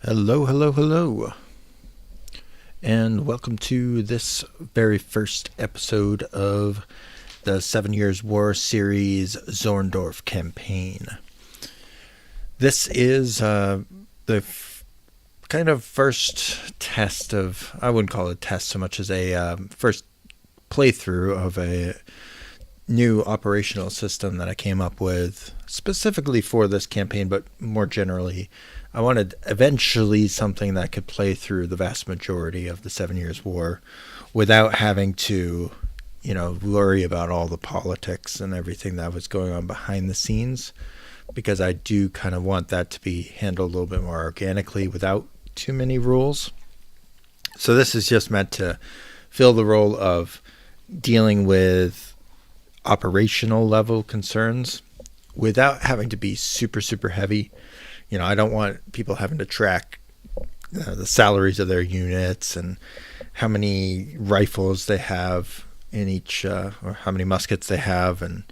Hello, hello, hello, and welcome to this very first episode of the 7 Years' War series Zorndorf campaign. This is kind of first test of, I wouldn't call it a test so much as a first playthrough of a new operational system that I came up with specifically for this campaign, but more generally I wanted eventually something that could play through the vast majority of the 7 Years' War without having to, worry about all the politics and everything that was going on behind the scenes, because I do kind of want that to be handled a little bit more organically without too many rules. So this is just meant to fill the role of dealing with operational level concerns without having to be super, super heavy. I don't want people having to track the salaries of their units and how many rifles they have in each, or how many muskets they have, and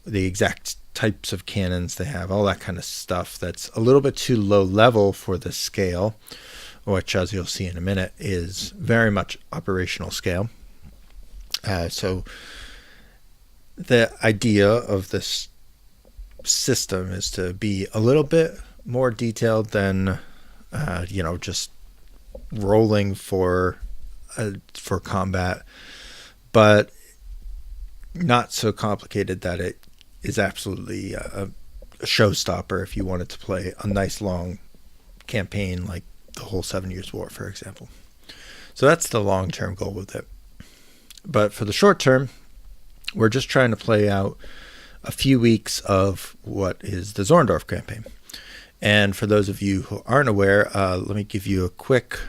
the exact types of cannons they have, all that kind of stuff that's a little bit too low level for the scale, which, as you'll see in a minute, is very much operational scale. So the idea of this system is to be a little bit more detailed than just rolling for combat, but not so complicated that it is absolutely a showstopper if you wanted to play a nice long campaign like the whole 7 Years' War, for example. So that's the long-term goal with it. But for the short term, we're just trying to play out a few weeks of what is the Zorndorf campaign. And for those of you who aren't aware, let me give you a quick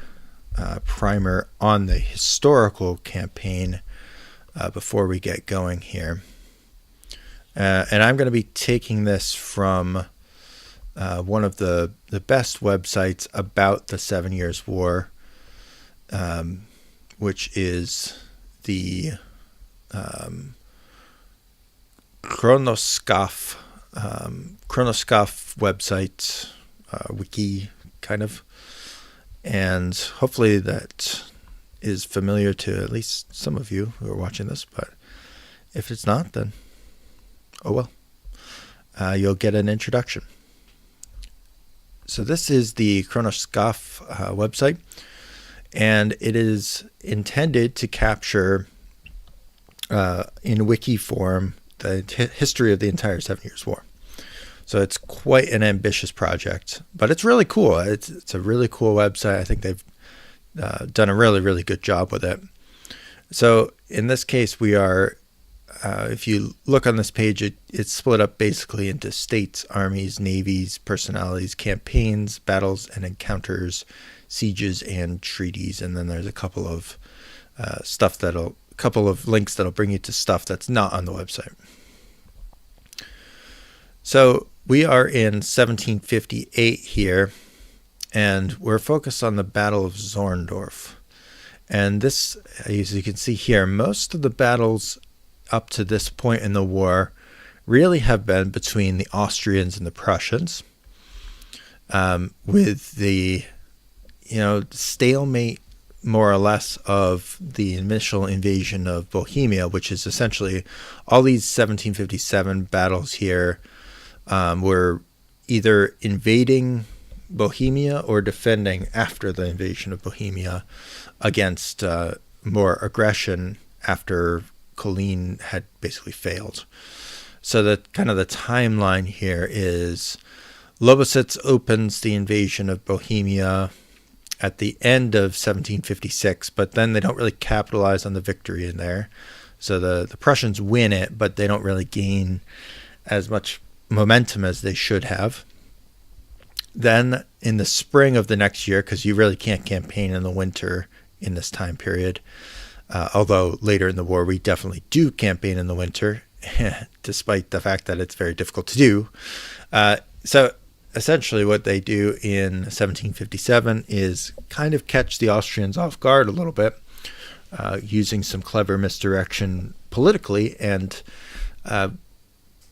primer on the historical campaign before we get going here. And I'm going to be taking this from one of the best websites about the 7 Years' War, which is the Chronoskaf website, wiki kind of, and hopefully that is familiar to at least some of you who are watching this, but if it's not, then oh well. You'll get an introduction. So this is the Chronoskaf website, and it is intended to capture in wiki form the history of the entire 7 Years' War. So it's quite an ambitious project, but it's really cool. It's a really cool website. I think they've done a really, really good job with it. So in this case, we are, if you look on this page, it's split up basically into states, armies, navies, personalities, campaigns, battles and encounters, sieges and treaties. And then there's a couple of links that'll bring you to stuff that's not on the website. So we are in 1758 here, and we're focused on the Battle of Zorndorf. And this, as you can see here, most of the battles up to this point in the war really have been between the Austrians and the Prussians, with the stalemate more or less of the initial invasion of Bohemia, which is essentially all these 1757 battles here were either invading Bohemia or defending after the invasion of Bohemia against more aggression after Kolin had basically failed. So that kind of the timeline here is Lobositz opens the invasion of Bohemia at the end of 1756, but then they don't really capitalize on the victory in there. So the Prussians win it, but they don't really gain as much momentum as they should have. Then in the spring of the next year, because you really can't campaign in the winter in this time period, although later in the war we definitely do campaign in the winter, despite the fact that it's very difficult to do. So essentially what they do in 1757 is kind of catch the Austrians off guard a little bit, using some clever misdirection politically, and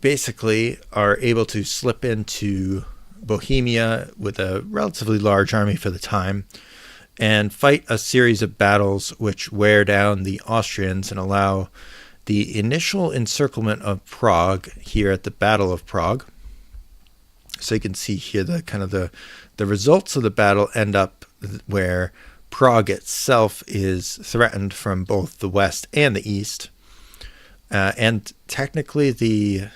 basically are able to slip into Bohemia with a relatively large army for the time, and fight a series of battles which wear down the Austrians and allow the initial encirclement of Prague here at the Battle of Prague. So you can see here the results of the battle end up where Prague itself is threatened from both the west and the east. And technically the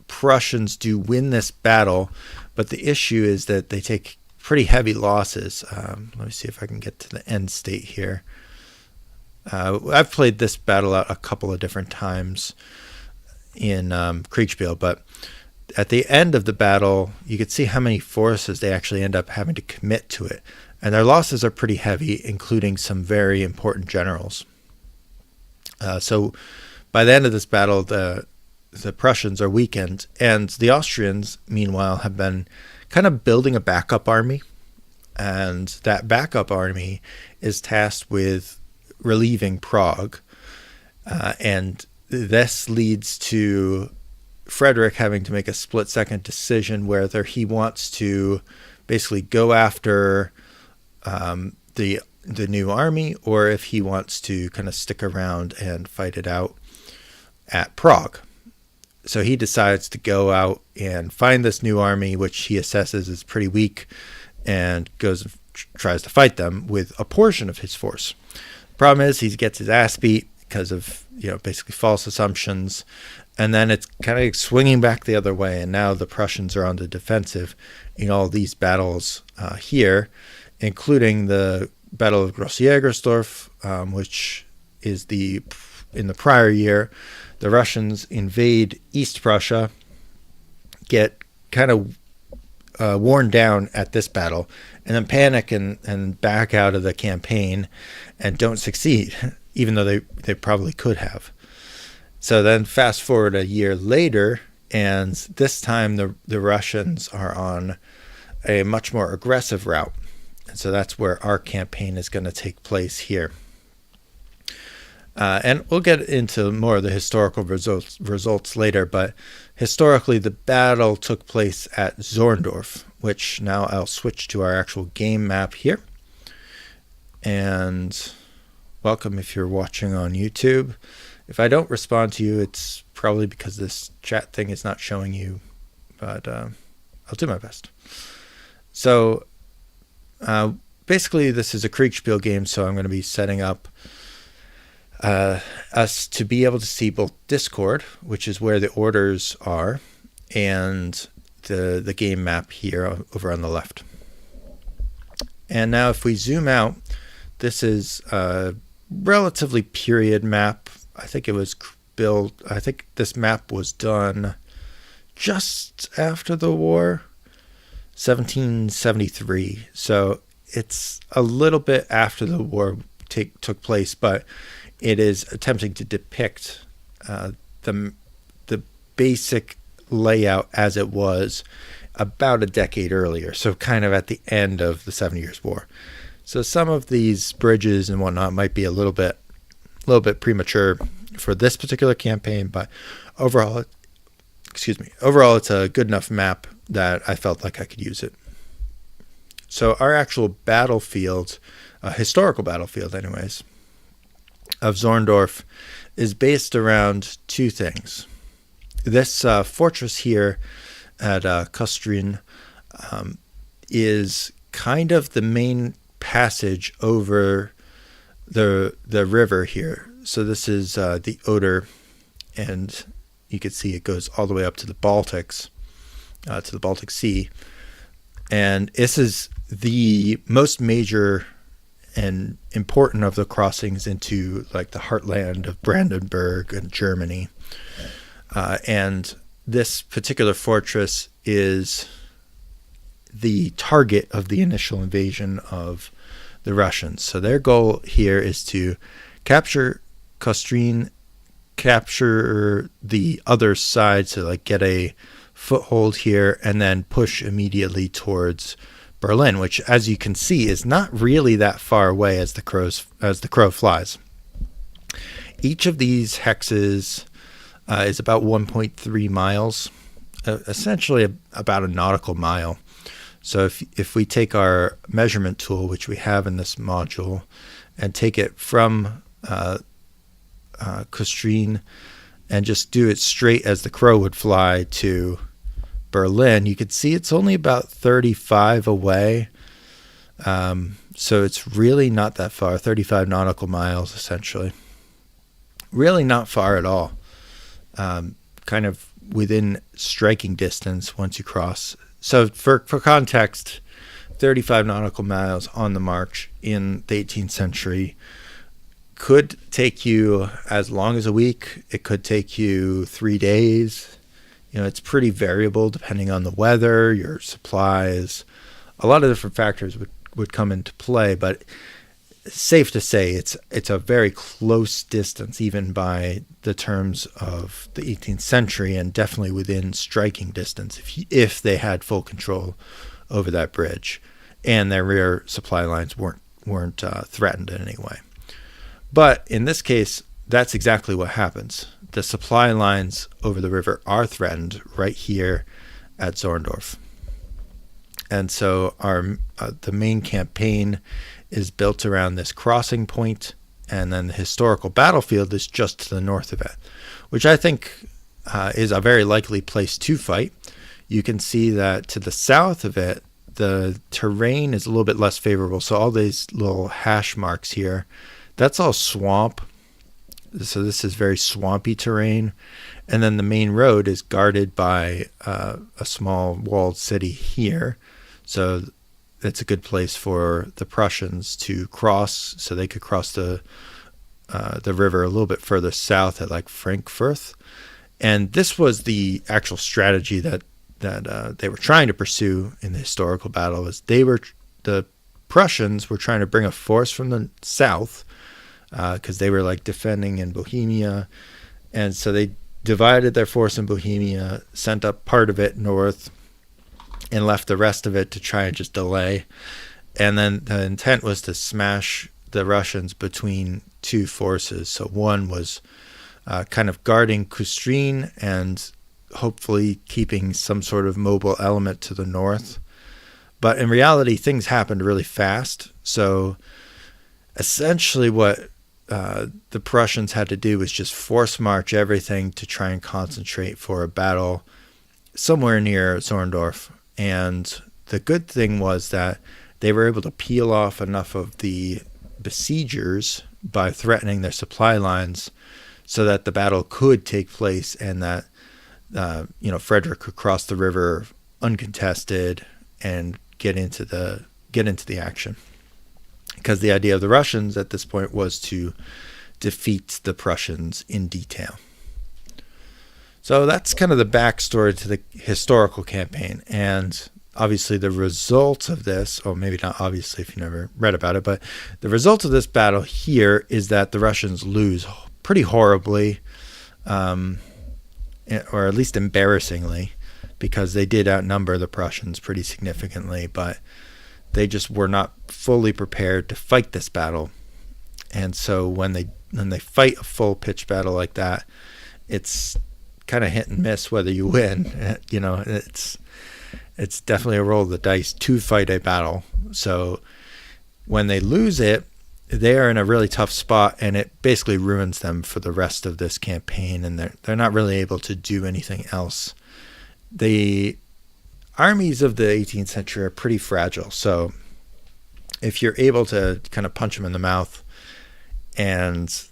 Prussians do win this battle, but the issue is that they take pretty heavy losses. Let me see if I can get to the end state here. I've played this battle out a couple of different times in Kriegsspiel, but at the end of the battle, you could see how many forces they actually end up having to commit to it. And their losses are pretty heavy, including some very important generals. So by the end of this battle, the Prussians are weakened, and the Austrians, meanwhile, have been kind of building a backup army. And that backup army is tasked with relieving Prague. And this leads to Frederick having to make a split-second decision whether he wants to basically go after the new army, or if he wants to kind of stick around and fight it out at Prague. So he decides to go out and find this new army, which he assesses is pretty weak, and goes and tries to fight them with a portion of his force. Problem is, he gets his ass beat because of basically false assumptions, and then it's kind of swinging back the other way, and now the Prussians are on the defensive in all these battles here, including the Battle of Gross-Jägersdorf, which is in the prior year. The Russians invade East Prussia, get kind of worn down at this battle, and then panic and back out of the campaign and don't succeed, even though they probably could have. So then fast forward a year later, and this time the Russians are on a much more aggressive route. And so that's where our campaign is going to take place here. And we'll get into more of the historical results later, but historically the battle took place at Zorndorf, which now I'll switch to our actual game map here. And welcome if you're watching on YouTube. If I don't respond to you, it's probably because this chat thing is not showing you, but I'll do my best. So basically this is a Kriegsspiel game, so I'm going to be setting up us to be able to see both Discord, which is where the orders are, and the game map here over on the left. And now if we zoom out, this is a relatively period map. I think this map was done just after the war, 1773. So it's a little bit after the war took place, but it is attempting to depict the basic layout as it was about a decade earlier, so kind of at the end of the 7 Years' War. So some of these bridges and whatnot might be a little bit premature for this particular campaign, but overall it's a good enough map that I felt like I could use it. So our actual battlefield, historical battlefield anyways, of Zorndorf is based around two things. This fortress here at Kostrin is kind of the main passage over the river here. So this is the Oder, and you can see it goes all the way up to the Baltics, to the Baltic Sea. And this is the most major and important of the crossings into like the heartland of Brandenburg and Germany. And this particular fortress is the target of the initial invasion of the Russians. So their goal here is to capture Kostrin, capture the other side, so like get a foothold here, and then push immediately towards Berlin, which, as you can see, is not really that far away as the crow flies. Each of these hexes is about 1.3 miles, essentially about a nautical mile. So if we take our measurement tool, which we have in this module, and take it from Kustrien and just do it straight as the crow would fly to Berlin, you could see it's only about 35 away. So it's really not that far, 35 nautical miles essentially. Really not far at all. Kind of within striking distance once you cross. So for context, 35 nautical miles on the march in the 18th century could take you as long as a week. It could take you 3 days. It's pretty variable depending on the weather, your supplies. A lot of different factors would come into play, but it's safe to say it's a very close distance, even by the terms of the 18th century, and definitely within striking distance if they had full control over that bridge and their rear supply lines weren't threatened in any way. But in this case, that's exactly what happens. The supply lines over the river are threatened right here at Zorndorf. And so the main campaign is built around this crossing point, and then the historical battlefield is just to the north of it, which I think is a very likely place to fight. You can see that to the south of it, the terrain is a little bit less favorable. So all these little hash marks here, that's all swamp. So this is very swampy terrain. And then the main road is guarded by a small walled city here. So it's a good place for the Prussians to cross, so they could cross the river a little bit further south at like Frankfurt. And this was the actual strategy that they were trying to pursue in the historical battle. Is the Prussians were trying to bring a force from the south because they were like defending in Bohemia, and so they divided their force in Bohemia, sent up part of it north, and left the rest of it to try and just delay. And then the intent was to smash the Russians between two forces. So one was kind of guarding Kustrien and hopefully keeping some sort of mobile element to the north. But in reality, things happened really fast. So essentially what the Prussians had to do was just force march everything to try and concentrate for a battle somewhere near Zorndorf. And the good thing was that they were able to peel off enough of the besiegers by threatening their supply lines so that the battle could take place, and that Frederick could cross the river uncontested and get into the action. Because the idea of the Russians at this point was to defeat the Prussians in detail. So that's kind of the backstory to the historical campaign. And obviously the result of this, or maybe not obviously if you never read about it, but the result of this battle here is that the Russians lose pretty horribly, or at least embarrassingly, because they did outnumber the Prussians pretty significantly, but they just were not fully prepared to fight this battle. And so when they fight a full pitch battle like that, it's kind of hit and miss whether you win. It's definitely a roll of the dice to fight a battle. So when they lose it, they are in a really tough spot, and it basically ruins them for the rest of this campaign, and they're not really able to do anything else. The armies of the 18th century are pretty fragile, so if you're able to kind of punch them in the mouth and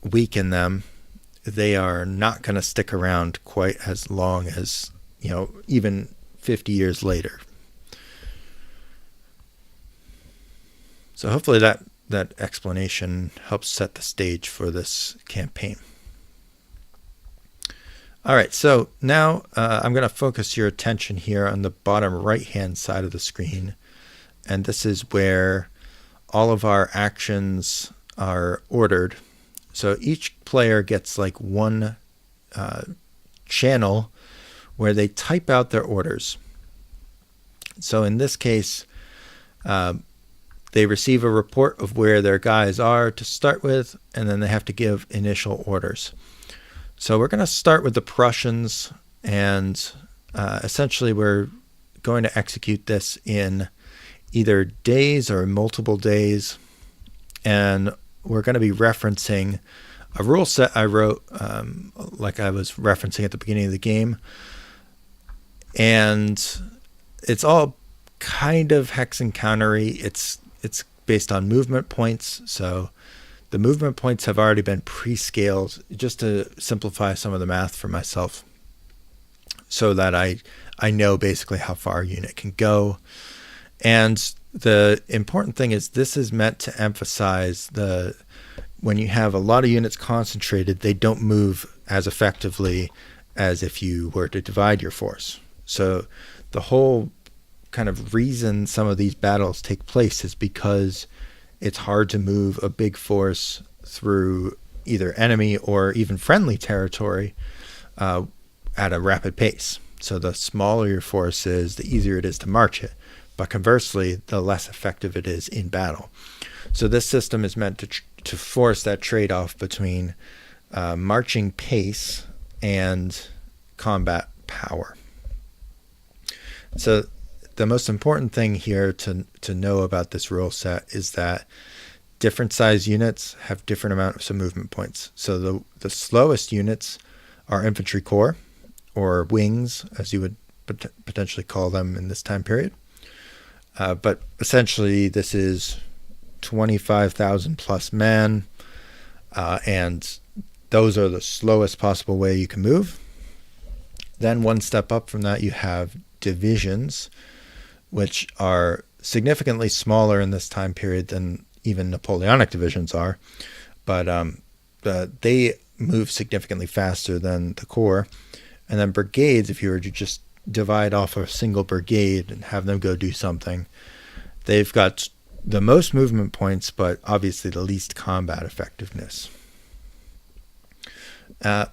weaken them, they are not going to stick around quite as long as, even 50 years later. So hopefully that explanation helps set the stage for this campaign. All right, so now I'm going to focus your attention here on the bottom right-hand side of the screen. And this is where all of our actions are ordered. So each player gets like one channel where they type out their orders. So in this case, they receive a report of where their guys are to start with, and then they have to give initial orders. So we're going to start with the Prussians, and essentially we're going to execute this in either days or multiple days. And we're going to be referencing a rule set I wrote, like I was referencing at the beginning of the game. And it's all kind of hex and countery. It's based on movement points. So the movement points have already been pre-scaled just to simplify some of the math for myself, so that I know basically how far a unit can go. And the important thing is this is meant to emphasize when you have a lot of units concentrated, they don't move as effectively as if you were to divide your force. So the whole kind of reason some of these battles take place is because it's hard to move a big force through either enemy or even friendly territory at a rapid pace. So the smaller your force is, the easier it is to march it. But conversely, the less effective it is in battle. So this system is meant to force that trade-off between marching pace and combat power. So the most important thing here to know about this rule set is that different size units have different amounts of movement points. So the slowest units are infantry corps, or wings, as you would potentially call them in this time period. But essentially, this is 25,000 plus men, and those are the slowest possible way you can move. Then one step up from that, you have divisions, which are significantly smaller in this time period than even Napoleonic divisions are, but they move significantly faster than the corps. And then brigades, if you were to just divide off a single brigade and have them go do something, they've got the most movement points, but obviously the least combat effectiveness.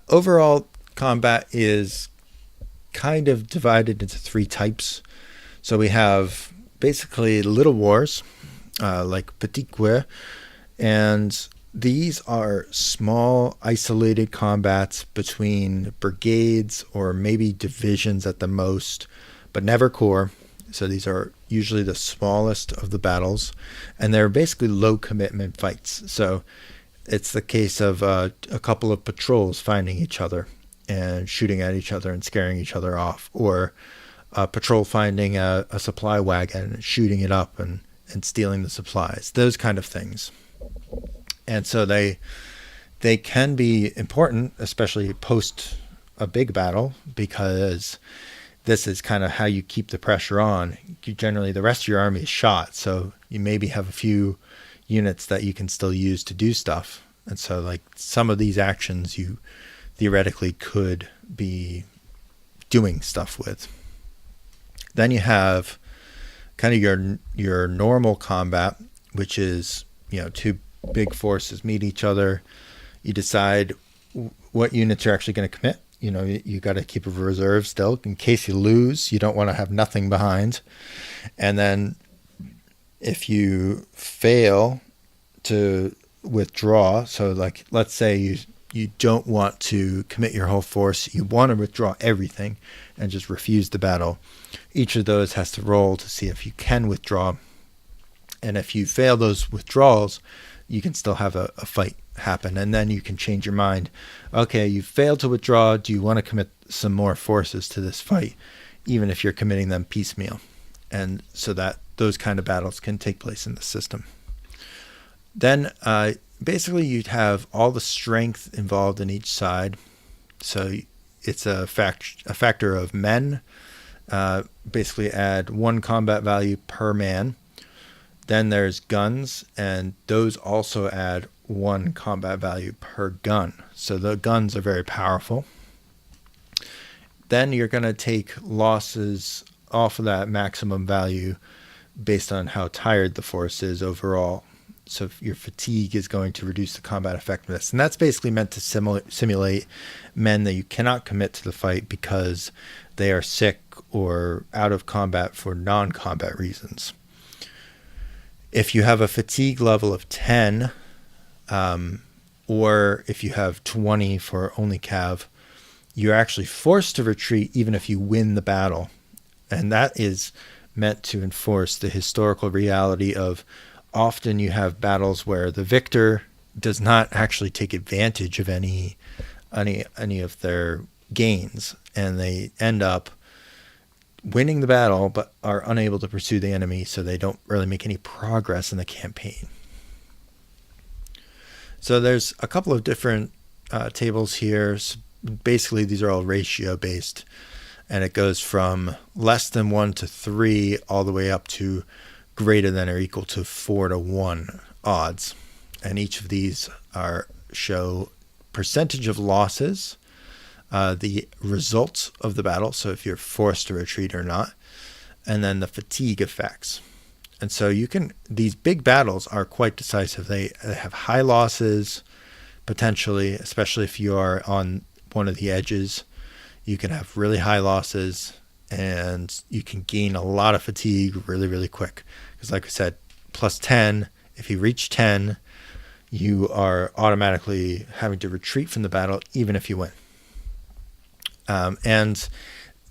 Overall, combat is kind of divided into three types. So we have basically little wars, like petit guerre, and these are small, isolated combats between brigades or maybe divisions at the most, but never corps. So these are usually the smallest of the battles, and they're basically low commitment fights. So it's the case of a couple of patrols finding each other and shooting at each other and scaring each other off, or a patrol finding a supply wagon and shooting it up and stealing the supplies, those kind of things. And so they can be important, especially post a big battle, because this is kind of how you keep the pressure on. Generally, the rest of your army is shot, so you maybe have a few units that you can still use to do stuff. And so like some of these actions you theoretically could be doing stuff with. Then you have kind of your normal combat, which is, two big forces meet each other. You decide what units you're actually going to commit. You got to keep a reserve still in case you lose. You don't want to have nothing behind. And then if you fail to withdraw, so like let's say you don't want to commit your whole force, you want to withdraw everything and just refuse the battle. Each of those has to roll to see if you can withdraw. And if you fail those withdrawals, you can still have a fight happen, and then you can change your mind. Okay, you failed to withdraw. Do you want to commit some more forces to this fight, even if you're committing them piecemeal? And so that those kind of battles can take place in the system. Then basically you'd have all the strength involved in each side. So it's a factor of men. Basically add 1 combat value per man. Then there's guns, and those also add 1 combat value per gun. So the guns are very powerful. Then you're going to take losses off of that maximum value based on how tired the force is overall. So if your fatigue is going to reduce the combat effectiveness. And that's basically meant to simulate men that you cannot commit to the fight because they are sick or out of combat for non-combat reasons. If you have a fatigue level of 10, or if you have 20 for only cav, you're actually forced to retreat even if you win the battle. And that is meant to enforce the historical reality of often you have battles where the victor does not actually take advantage of any of their gains, and they end up winning the battle but are unable to pursue the enemy, so they don't really make any progress in the campaign. So there's a couple of different tables here. So basically, these are all ratio based, and it goes from less than 1 to 3 all the way up to greater than or equal to 4 to 1 odds. And each of these show percentage of losses, the results of the battle, so if you're forced to retreat or not, and then the fatigue effects. And so these big battles are quite decisive. They have high losses, potentially, especially if you are on one of the edges. You can have really high losses, and you can gain a lot of fatigue really, really quick. Because like I said, plus 10, if you reach 10, you are automatically having to retreat from the battle, even if you win. And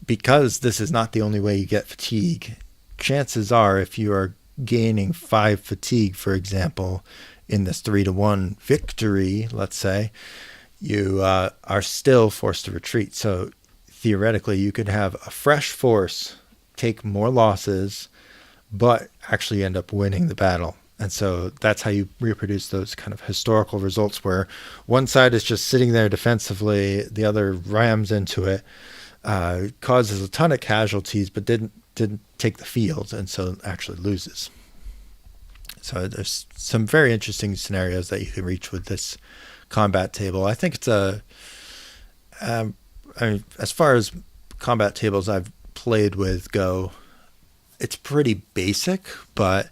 because this is not the only way you get fatigue, chances are if you are gaining 5 fatigue, for example, in this 3 to 1 victory, let's say, you are still forced to retreat. So theoretically, you could have a fresh force take more losses, but actually end up winning the battle. And so that's how you reproduce those kind of historical results where one side is just sitting there defensively, the other rams into it, causes a ton of casualties, but didn't take the field, and so actually loses. So there's some very interesting scenarios that you can reach with this combat table. I think it's as far as combat tables I've played with go, it's pretty basic, but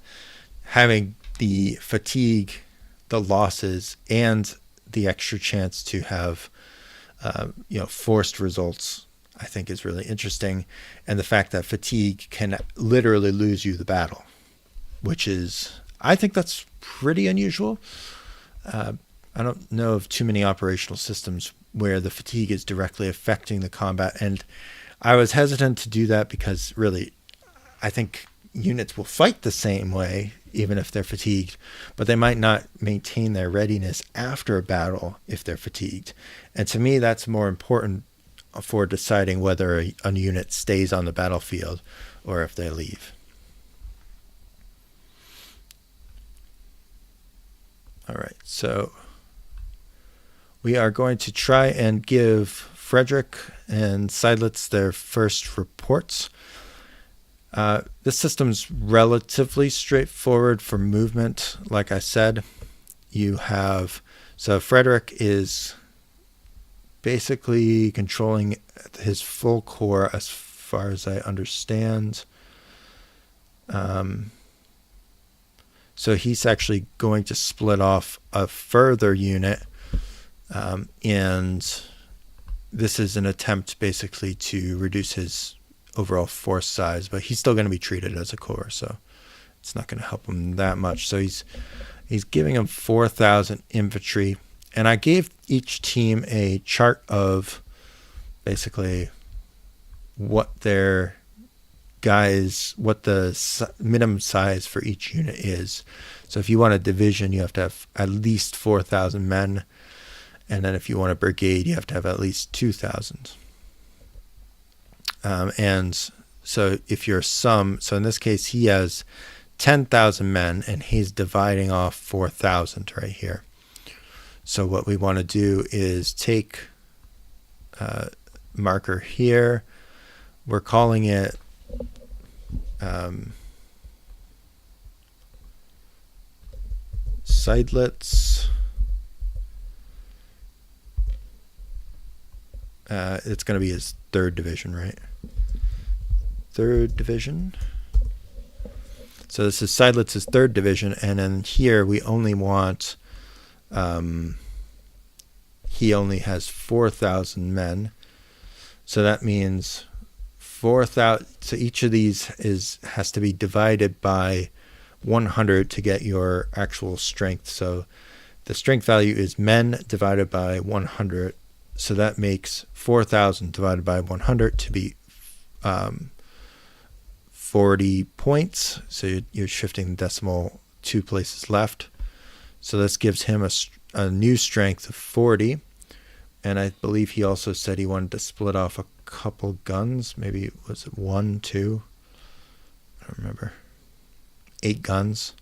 having the fatigue, the losses, and the extra chance to have forced results, I think is really interesting. And the fact that fatigue can literally lose you the battle, which is, I think that's pretty unusual. I don't know of too many operational systems where the fatigue is directly affecting the combat. And I was hesitant to do that because really, I think units will fight the same way, even if they're fatigued, but they might not maintain their readiness after a battle if they're fatigued. And to me, that's more important for deciding whether a unit stays on the battlefield or if they leave. All right, so we are going to try and give Frederick and Seydlitz their first reports. This system's relatively straightforward for movement. Like I said, so Frederick is basically controlling his full corps as far as I understand. So he's actually going to split off a further unit, and this is an attempt basically to reduce his overall force size, but he's still going to be treated as a corps, so it's not going to help him that much. So he's giving him 4,000 infantry, and I gave each team a chart of basically what the minimum size for each unit is. So if you want a division, you have to have at least 4,000 men, and then if you want a brigade, you have to have at least 2,000. And so if you're so in this case, he has 10,000 men, and he's dividing off 4,000 right here. So what we want to do is take marker here. We're calling it Seydlitz. It's going to be his 3rd division, right? 3rd division. So this is Seydlitz's 3rd division, and then here we only want, he only has 4,000 men. So that means 4,000. So each of these has to be divided by 100 to get your actual strength. So the strength value is men divided by 100, So that makes 4,000 divided by 100 to be 40 points. So you're shifting the decimal 2 places left. So this gives him a new strength of 40. And I believe he also said he wanted to split off a couple guns. Maybe, was it 1, 2? I don't remember. 8 guns.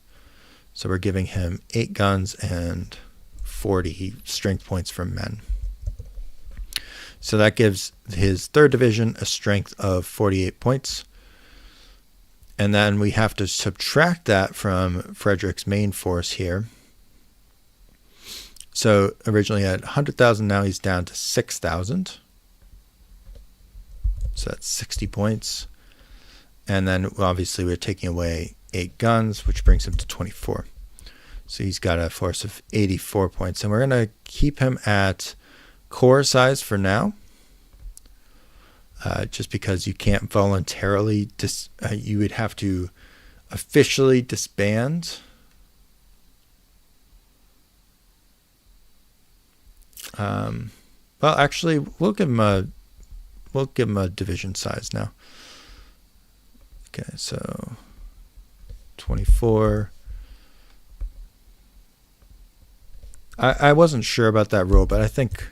So we're giving him 8 guns and 40 strength points from men. So that gives his 3rd division a strength of 48 points. And then we have to subtract that from Frederick's main force here. So originally at 100,000, now he's down to 6,000. So that's 60 points. And then obviously we're taking away 8 guns, which brings him to 24. So he's got a force of 84 points. And we're going to keep him at corps size for now. Just because you can't voluntarily, you would have to officially disband. Well, actually, we'll give him a division size now. Okay, so 24. I wasn't sure about that rule, but I think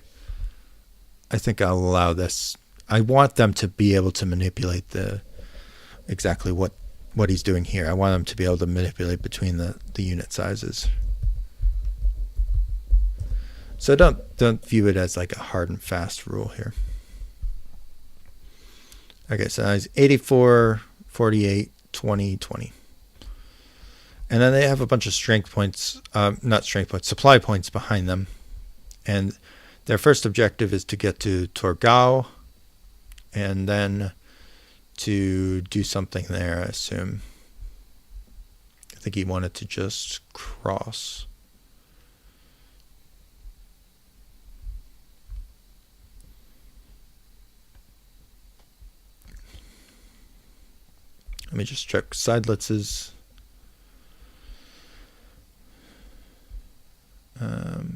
I'll allow this. I want them to be able to manipulate exactly what he's doing here. I want them to be able to manipulate between the unit sizes. So don't view it as like a hard and fast rule here. Okay, so it's 84, 48, 20, 20. And then they have a bunch of strength points, not strength points, supply points behind them. And their first objective is to get to Torgau and then to do something there, I assume. I think he wanted to just cross. Let me just check Seidlitz's.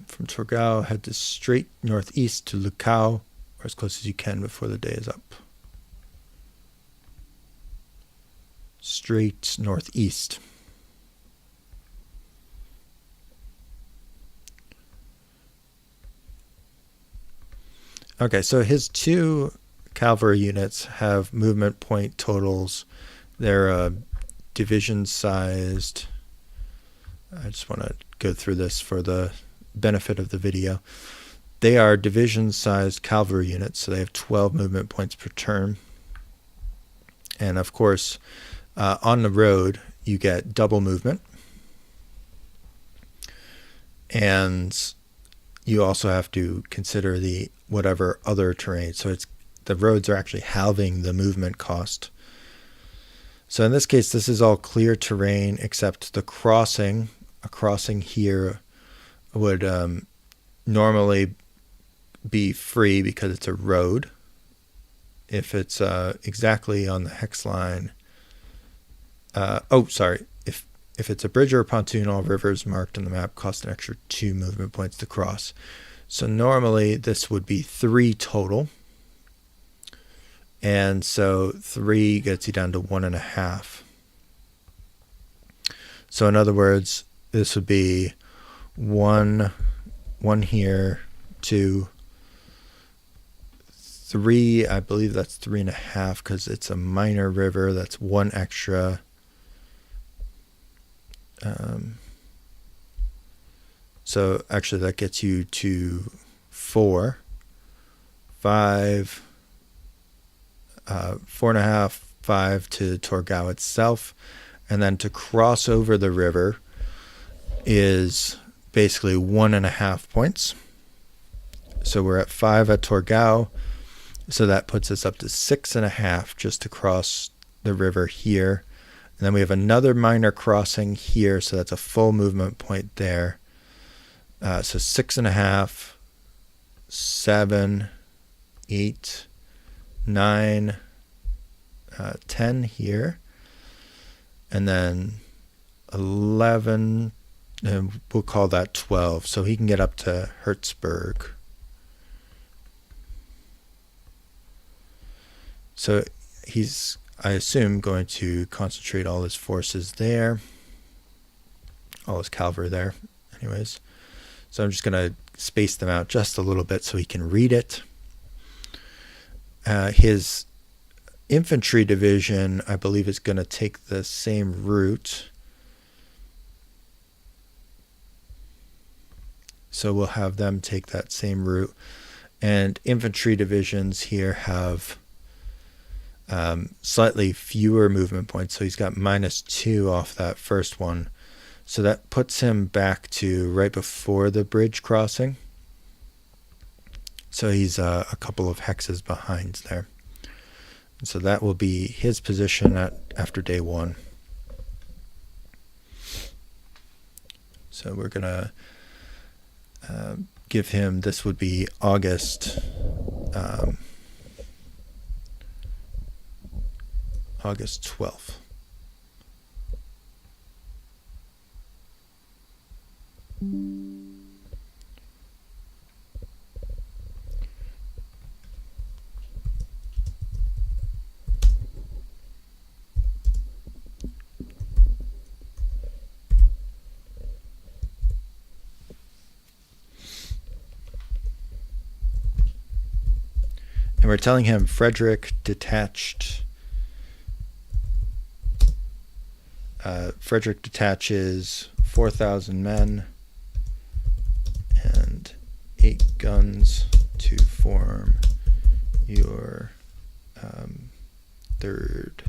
From Torgau, head to straight northeast to Lukau, or as close as you can before the day is up. Straight northeast. Okay, so his 2 cavalry units have movement point totals. They're division sized. I just want to go through this for the benefit of the video. They are division sized cavalry units, so they have 12 movement points per turn. And of course, on the road, you get double movement. And you also have to consider the whatever other terrain. So the roads are actually halving the movement cost. So in this case, this is all clear terrain except the crossing. A crossing here would normally be free because it's a road. If it's exactly on the hex line. If it's a bridge or a pontoon, all rivers marked on the map cost an extra 2 movement points to cross. So normally this would be 3 total. And so 3 gets you down to 1.5. So in other words, this would be 1 here, 2, 3. I believe that's 3.5 because it's a minor river. That's 1 extra. So actually that gets you to 4, 5, 4.5, 5 to Torgau itself. And then to cross over the river is basically 1.5 points. So we're at 5 at Torgau. So that puts us up to 6.5 just to cross the river here. And then we have another minor crossing here. So that's a full movement point there. So 6.5, 7, 8, 9, 10 here. And then 11, and we'll call that 12. So he can get up to Hertzberg. So he's, I assume, going to concentrate all his forces there, all his cavalry there, anyways. So I'm just going to space them out just a little bit so he can read it. His infantry division, I believe, is going to take the same route. So we'll have them take that same route. And infantry divisions here have slightly fewer movement points. So he's got -2 off that first one. So that puts him back to right before the bridge crossing. So he's a couple of hexes behind there. And so that will be his position after day 1. So we're going to give him, this would be August 12th. And we're telling him Frederick detached. Frederick detaches 4,000 men and 8 guns to form your third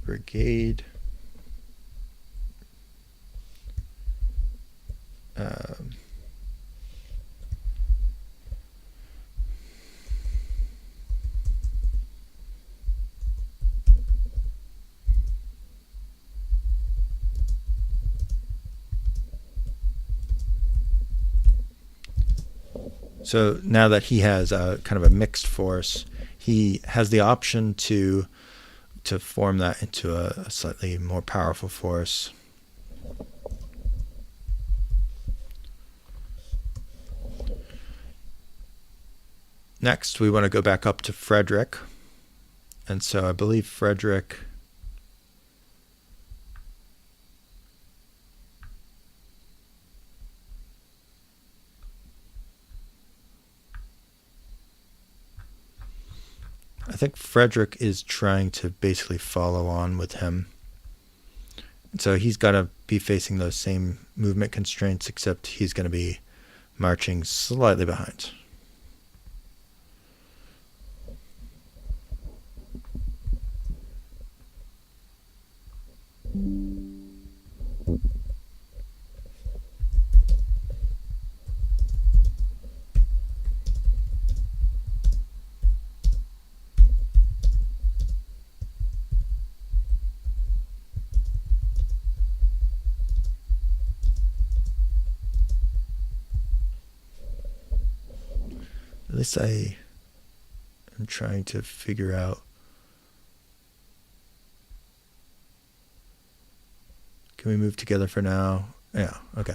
brigade. So now that he has a kind of a mixed force, he has the option to form that into a slightly more powerful force. Next, we want to go back up to Frederick. And so I believe Frederick is trying to basically follow on with him. And so he's got to be facing those same movement constraints, except he's going to be marching slightly behind. At least I am trying to figure out. Can we move together for now? Yeah, okay.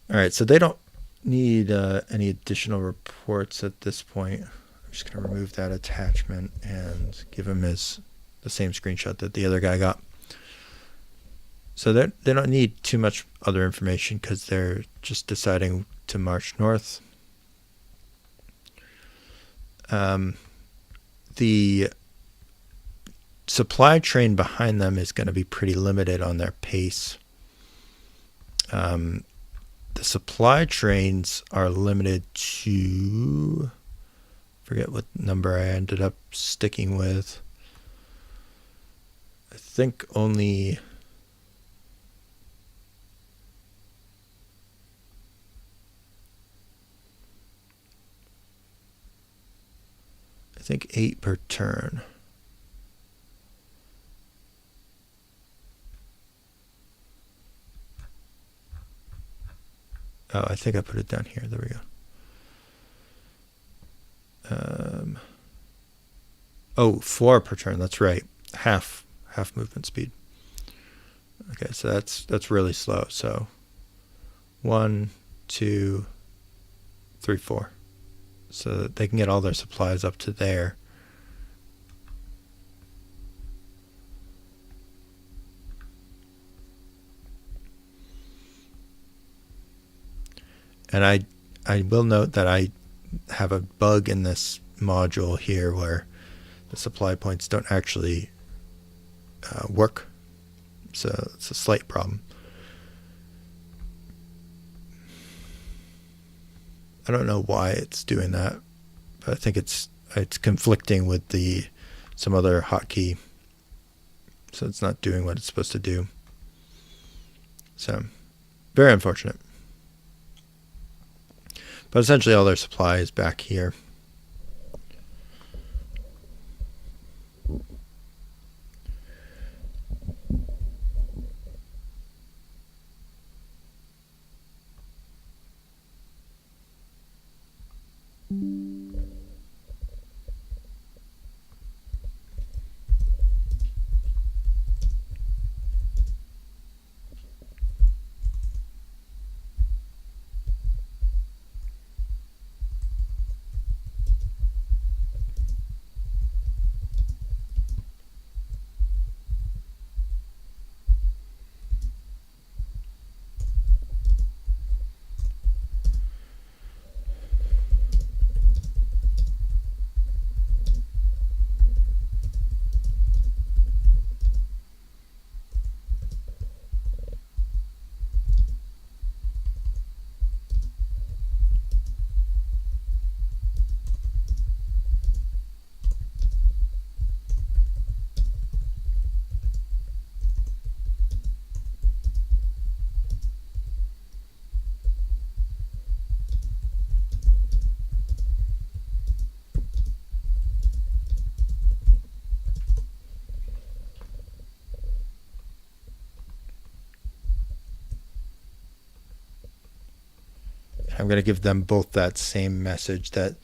All right, so they don't need any additional reports at this point. I'm just going to remove that attachment and give him the same screenshot that the other guy got. So they don't need too much other information because they're just deciding to march north. The supply train behind them is going to be pretty limited on their pace. The supply trains are limited to, forget what number I ended up sticking with. I think only 8 per turn. Oh, I think I put it down here. There we go. Oh, 4 per turn. That's right. Half movement speed. Okay, so that's really slow. So 1, 2, 3, 4. So that they can get all their supplies up to there. And I will note that I have a bug in this module here where the supply points don't actually work. So it's a slight problem. I don't know why it's doing that, but I think it's conflicting with some other hotkey, so it's not doing what it's supposed to do. So very unfortunate. But essentially all their supply is back here. I'm going to give them both that same message, that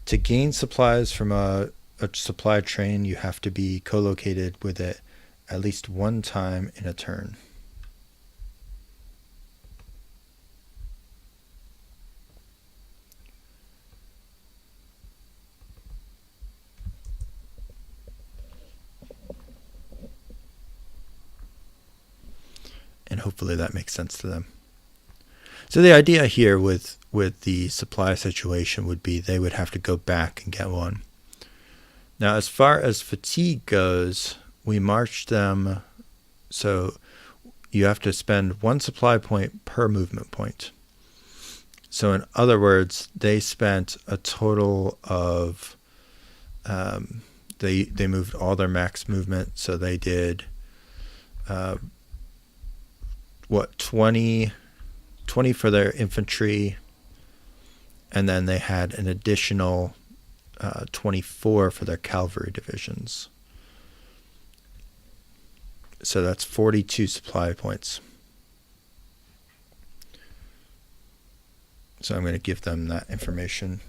to gain supplies from a supply train, you have to be co-located with it at least one time in a turn. And hopefully that makes sense to them. So the idea here with the supply situation would be they would have to go back and get one. Now, as far as fatigue goes, we marched them, so you have to spend 1 supply point per movement point. So in other words, they spent a total of, they moved all their max movement, so they did, 20 for their infantry, and then they had an additional 24 for their cavalry divisions. So that's 42 supply points. So I'm going to give them that information.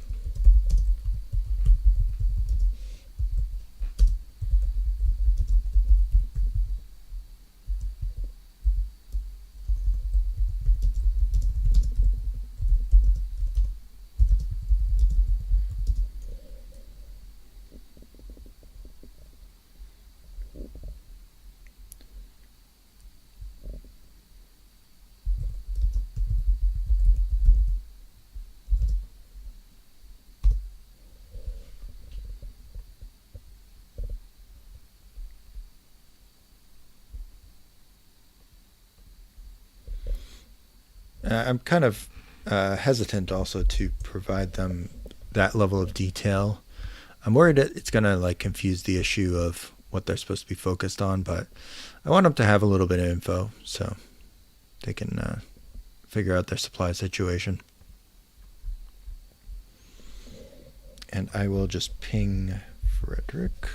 I'm kind of hesitant also to provide them that level of detail. I'm worried that it's going to confuse the issue of what they're supposed to be focused on, but I want them to have a little bit of info so they can figure out their supply situation. And I will just ping Frederick.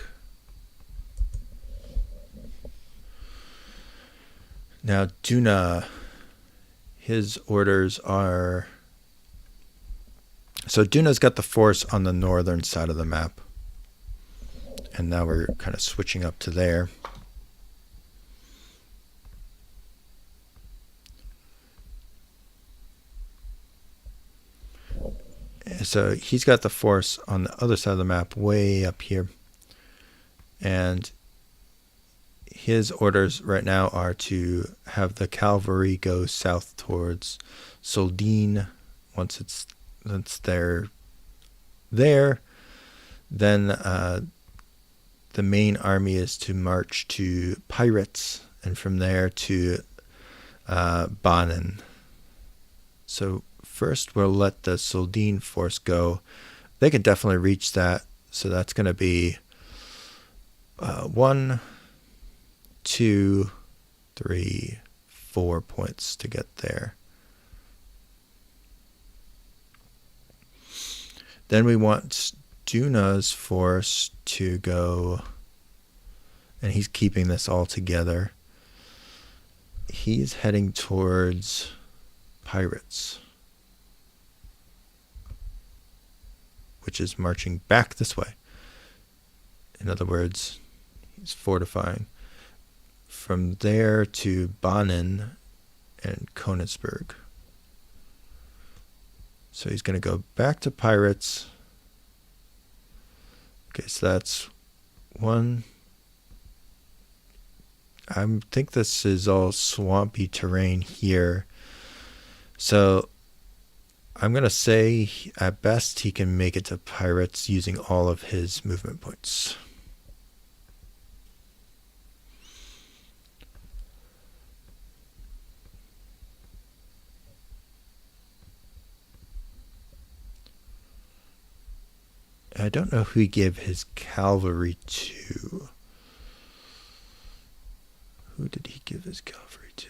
Now, Duna, his orders are... So Duna's got the force on the northern side of the map. And now we're kind of switching up to there. So he's got the force on the other side of the map, way up here. And his orders right now are to have the cavalry go south towards Soldin. Once they're there, then the main army is to march to Pirates, and from there to Banen. So first we'll let the Soldin force go. They can definitely reach that, so that's going to be 1, 2, 3, 4 points to get there. Then we want Duna's force to go, and he's keeping this all together. He's heading towards Pirates, which is marching back this way. In other words, he's fortifying. From there to Banen and Königsberg. So he's going to go back to Pirates. Okay, so that's 1. I think this is all swampy terrain here. So I'm going to say at best he can make it to Pirates using all of his movement points. I don't know who he gave his cavalry to. Who did he give his cavalry to?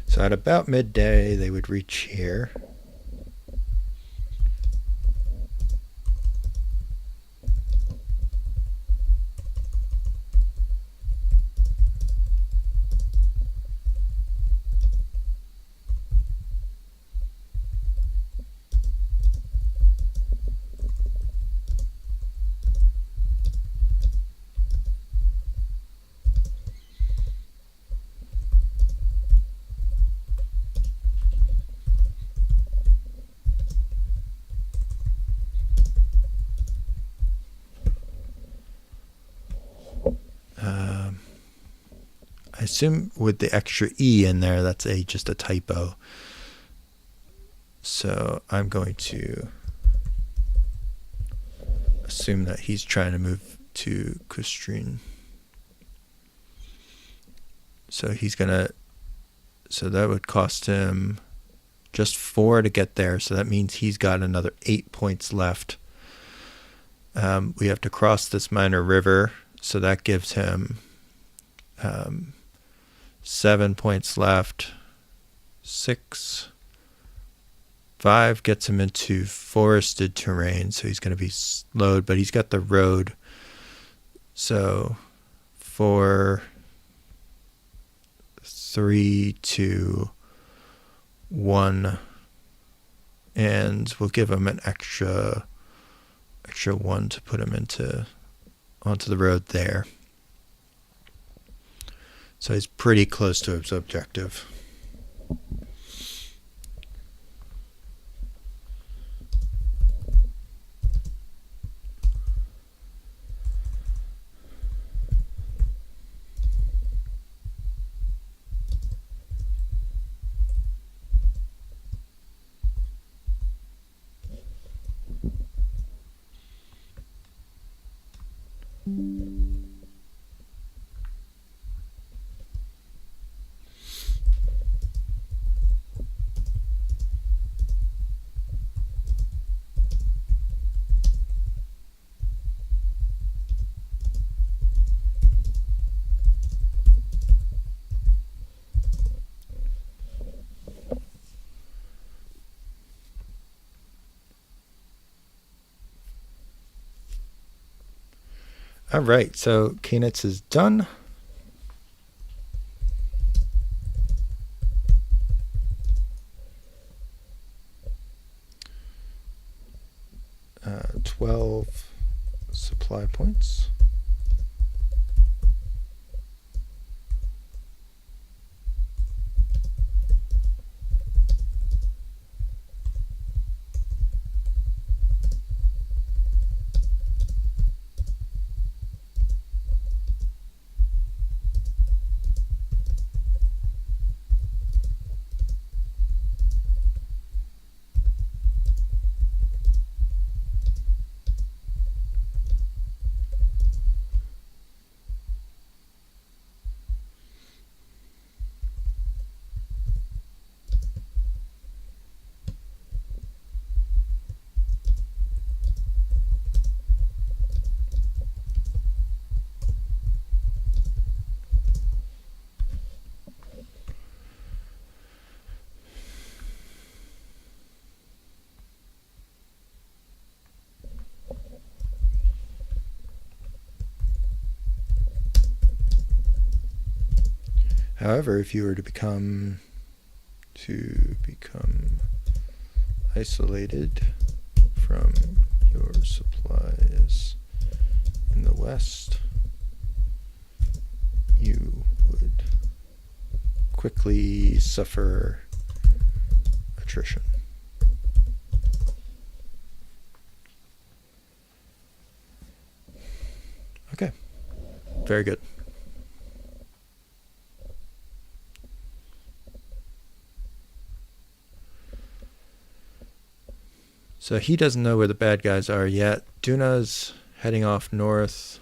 So at about midday, they would reach here. I assume with the extra E in there, that's just a typo. So I'm going to assume that he's trying to move to Kustrin. So so that would cost him just 4 to get there. So that means he's got another 8 points left. We have to cross this minor river. So that gives him 7 points left. 6. 5 gets him into forested terrain, so he's going to be slowed, but he's got the road. So 4, 3, 2, 1, and we'll give him an extra 1 to put him onto the road there. So he's pretty close to his objective. All right, so Kainitz is done. Uh, 12 supply points. However, if you were to become isolated from your supplies in the west, you would quickly suffer attrition. Okay, very good. So he doesn't know where the bad guys are yet. Duna's heading off north.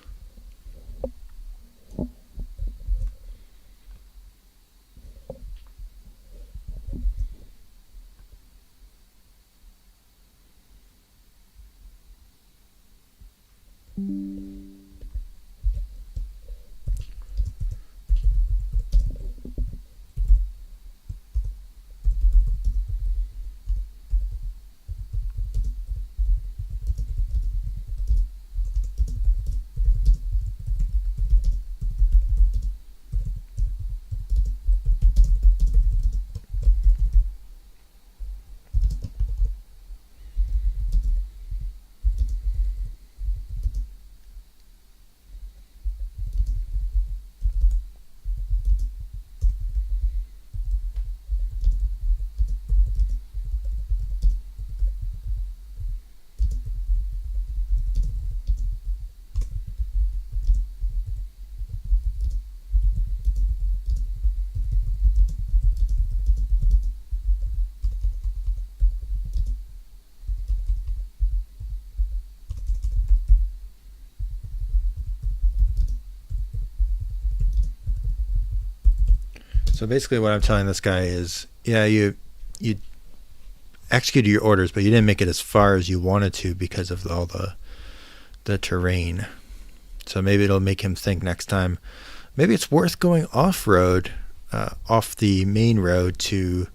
So basically what I'm telling this guy is, yeah, you executed your orders, but you didn't make it as far as you wanted to because of all the terrain. So maybe it'll make him think next time, maybe it's worth going off-road, off the main road to,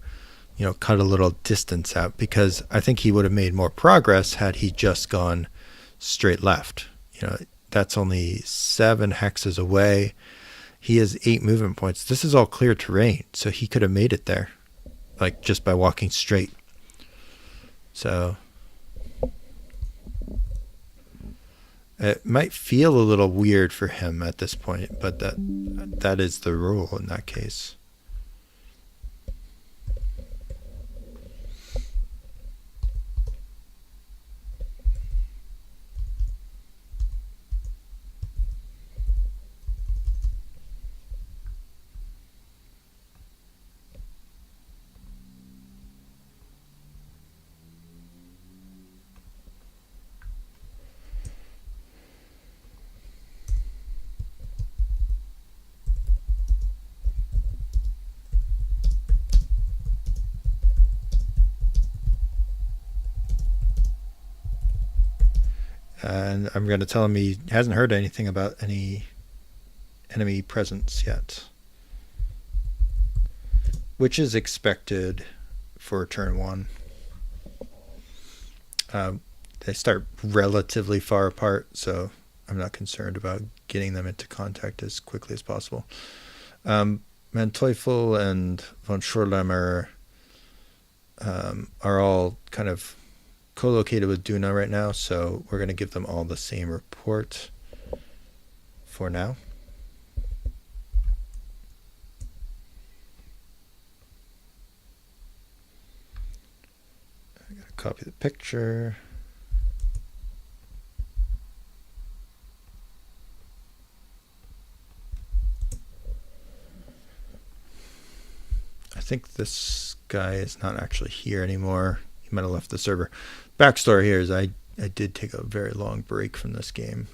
cut a little distance out, because I think he would have made more progress had he just gone straight left. That's only 7 hexes away. He has 8 movement points. This is all clear terrain, so he could have made it there, like just by walking straight. So it might feel a little weird for him at this point, but that is the rule in that case. And I'm going to tell him he hasn't heard anything about any enemy presence yet, which is expected for turn 1. They start relatively far apart, so I'm not concerned about getting them into contact as quickly as possible. Manteuffel and von Schorlemmer are all kind of co-located with Duna right now, so we're going to give them all the same report for now. I gotta copy the picture. I think this guy is not actually here anymore. He might have left the server. Backstory here is I did take a very long break from this game.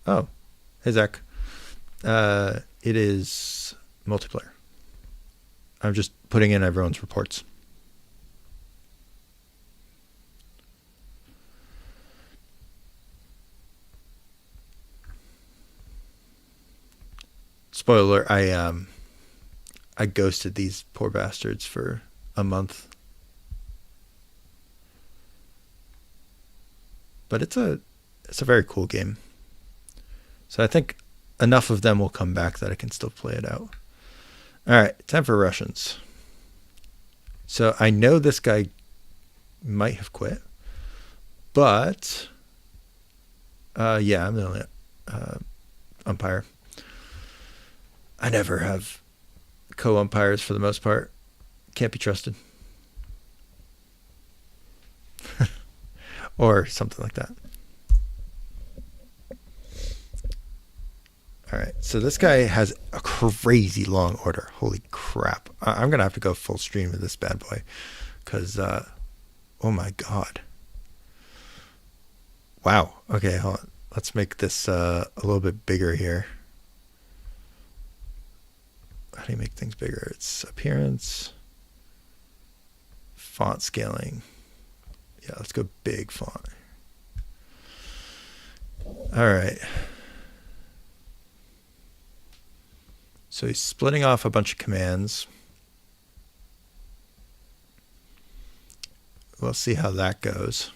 Oh, hey Zach. It is multiplayer. I'm just putting in everyone's reports. Spoiler, I ghosted these poor bastards for a month. But it's a very cool game. So I think enough of them will come back that I can still play it out. All right, time for Russians. So I know this guy might have quit, but yeah, I'm the only umpire. I never have co-umpires for the most part. Can't be trusted. Or something like that. All right, so this guy has a crazy long order. Holy crap. I'm going to have to go full stream with this bad boy because, oh my God. Wow. Okay, hold on. Let's make this a little bit bigger here. How do you make things bigger? It's appearance, font scaling. Yeah, let's go big font. All right. So he's splitting off a bunch of commands. We'll see how that goes.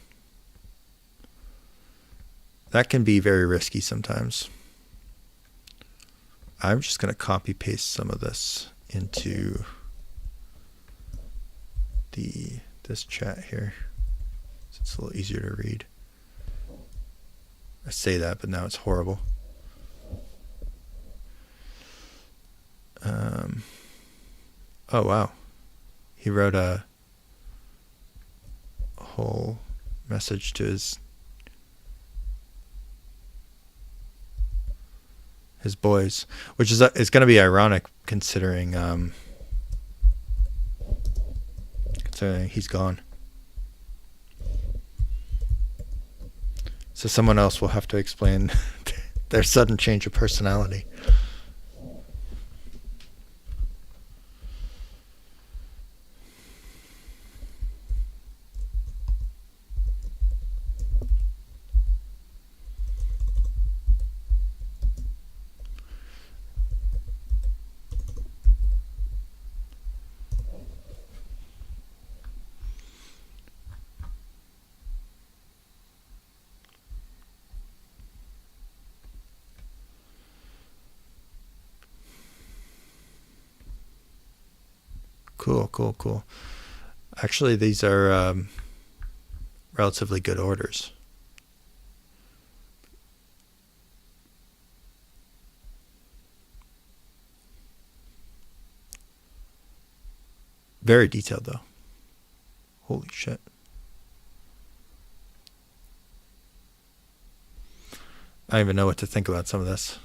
That can be very risky sometimes. I'm just going to copy paste some of this into this chat here. So it's a little easier to read. I say that, but now it's horrible. Oh wow, he wrote a whole message to his boys, which is going to be ironic considering he's gone. So someone else will have to explain their sudden change of personality. Cool. Actually, these are relatively good orders. Very detailed, though. Holy shit. I don't even know what to think about some of this.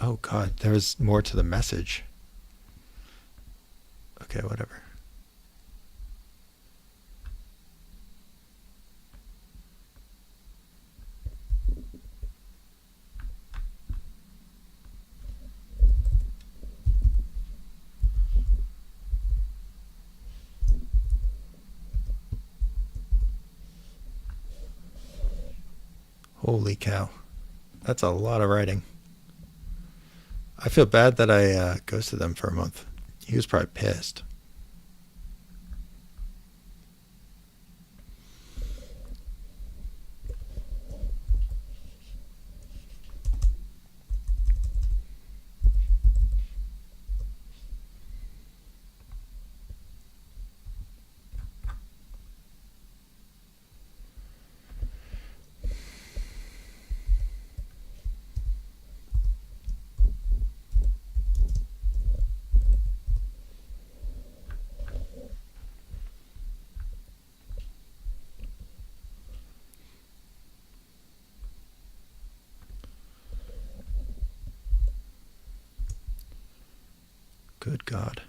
Oh God, there's more to the message. Okay, whatever. Holy cow. That's a lot of writing. I feel bad that I ghosted them for a month. He was probably pissed. Good God.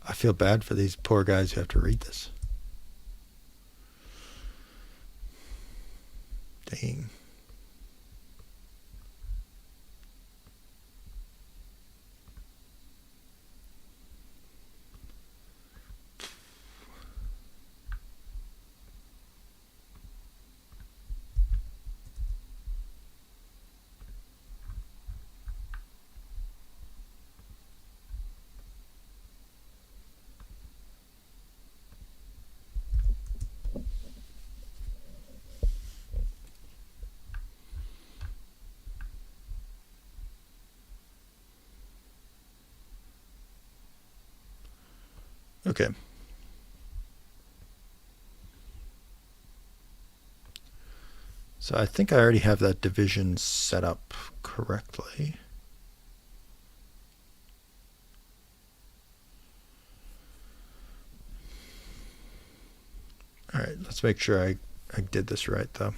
I feel bad for these poor guys who have to read this. Dang. Okay. So I think I already have that division set up correctly. All right, let's make sure I did this right, though.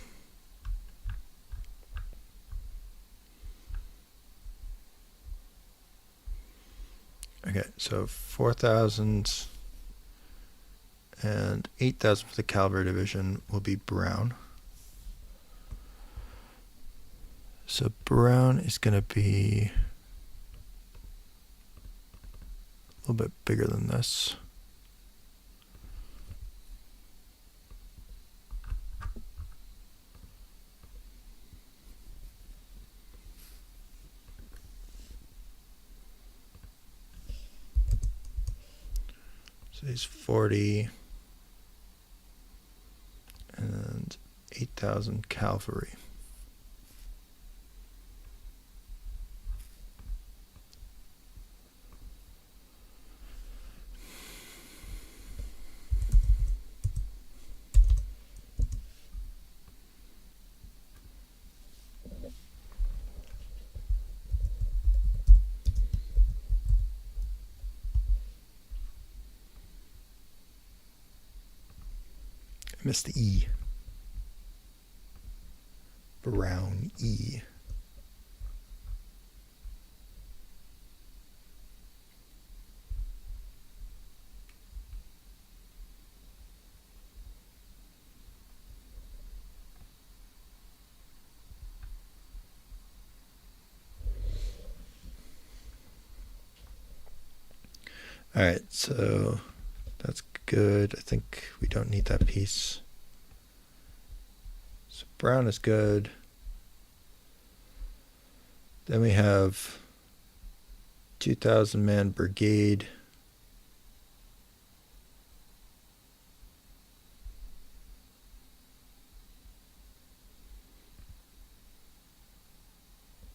Okay, so 4,000 and 8,000 for the cavalry division will be brown. So brown is going to be a little bit bigger than this. So he's 40 and 8,000 cavalry. I missed the E. Brown E. All right, so that's good. I think we don't need that piece. So brown is good. Then we have 2,000 man brigade.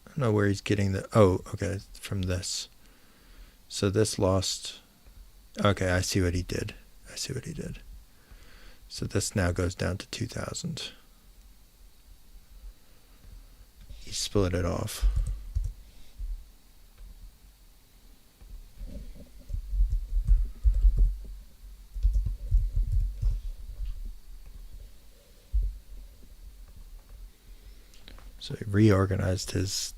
I don't know where he's getting the, oh, okay, from this. So this lost, okay, I see what he did. So this now goes down to 2,000. He split it off. So he reorganized his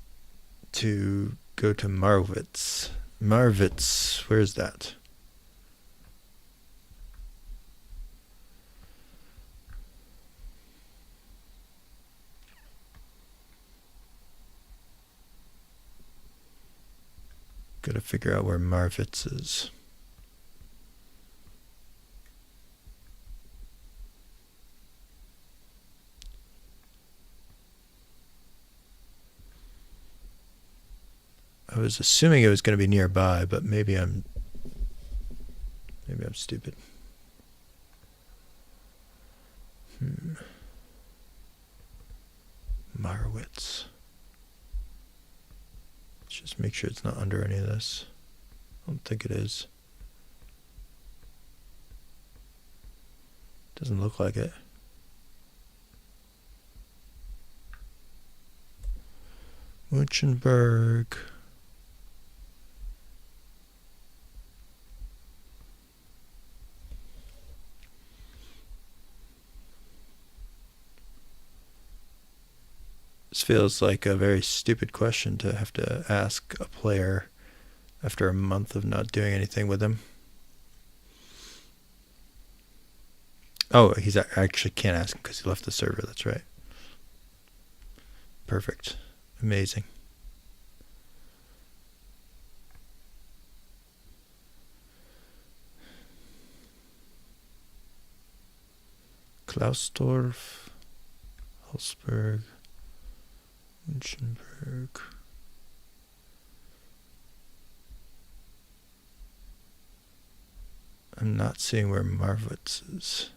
to go to Marwitz. Marwitz, where's that? Gotta figure out where Marwitz is. I was assuming it was going to be nearby, but maybe I'm stupid. Marwitz. Let's just make sure it's not under any of this. I don't think it is. Doesn't look like it. Munchenberg. This feels like a very stupid question to have to ask a player after a month of not doing anything with him. Oh, I actually can't ask him because he left the server. That's right. Perfect. Amazing. Klausdorf, Hulsberg, Munchenberg. I'm not seeing where Marwitz is.